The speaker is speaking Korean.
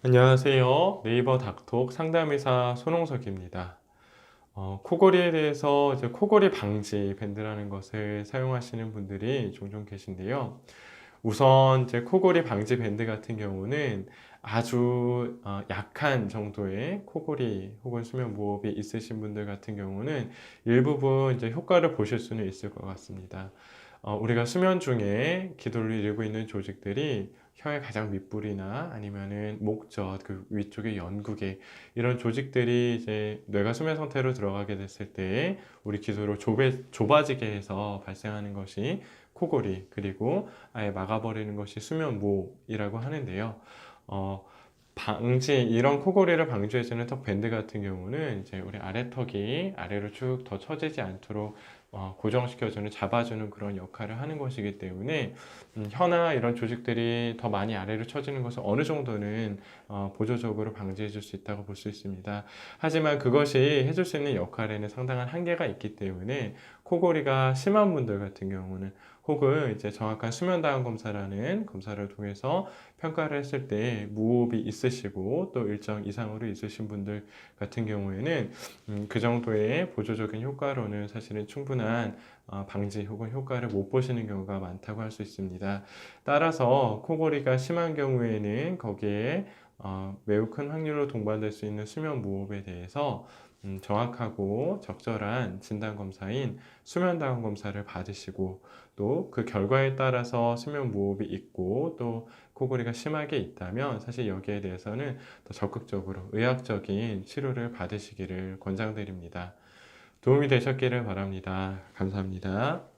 안녕하세요. 네이버 닥톡 상담의사 손홍석입니다. 코골이에 대해서 이제 코골이 방지 밴드라는 것을 사용하시는 분들이 종종 계신데요. 우선 이제 코골이 방지 밴드 같은 경우는 아주 약한 정도의 코골이 혹은 수면 무호흡이 있으신 분들 같은 경우는 일부분 이제 효과를 보실 수는 있을 것 같습니다. 우리가 수면 중에 기도를 이루고 있는 조직들이 혀의 가장 밑부리나 아니면은 목젖 그 위쪽의 연구개 이런 조직들이 이제 뇌가 수면 상태로 들어가게 됐을 때 우리 기도를 좁아지게 해서 발생하는 것이 코골이 그리고 아예 막아버리는 것이 수면무호흡이라고 하는데요. 어, 이런 코골이를 방지해주는 턱 밴드 같은 경우는 이제 우리 아래턱이 아래로 쭉 더 처지지 않도록 고정시켜주는, 잡아주는 그런 역할을 하는 것이기 때문에 혀나 이런 조직들이 더 많이 아래로 처지는 것을 어느 정도는 보조적으로 방지해 줄 수 있다고 볼 수 있습니다. 하지만 그것이 해줄 수 있는 역할에는 상당한 한계가 있기 때문에 코골이가 심한 분들 같은 경우는 혹은 이제 정확한 수면다원 검사라는 검사를 통해서 평가를 했을 때 무호흡이 있으시고 또 일정 이상으로 있으신 분들 같은 경우에는 그 정도의 보조적인 효과로는 사실은 충분한 방지 혹은 효과를 못 보시는 경우가 많다고 할 수 있습니다. 따라서 코골이가 심한 경우에는 거기에 매우 큰 확률로 동반될 수 있는 수면 무호흡에 대해서 정확하고 적절한 진단 검사인 수면다원 검사를 받으시고 또 그 결과에 따라서 수면 무호흡이 있고 또 코골이가 심하게 있다면 사실 여기에 대해서는 더 적극적으로 의학적인 치료를 받으시기를 권장드립니다. 도움이 되셨기를 바랍니다. 감사합니다.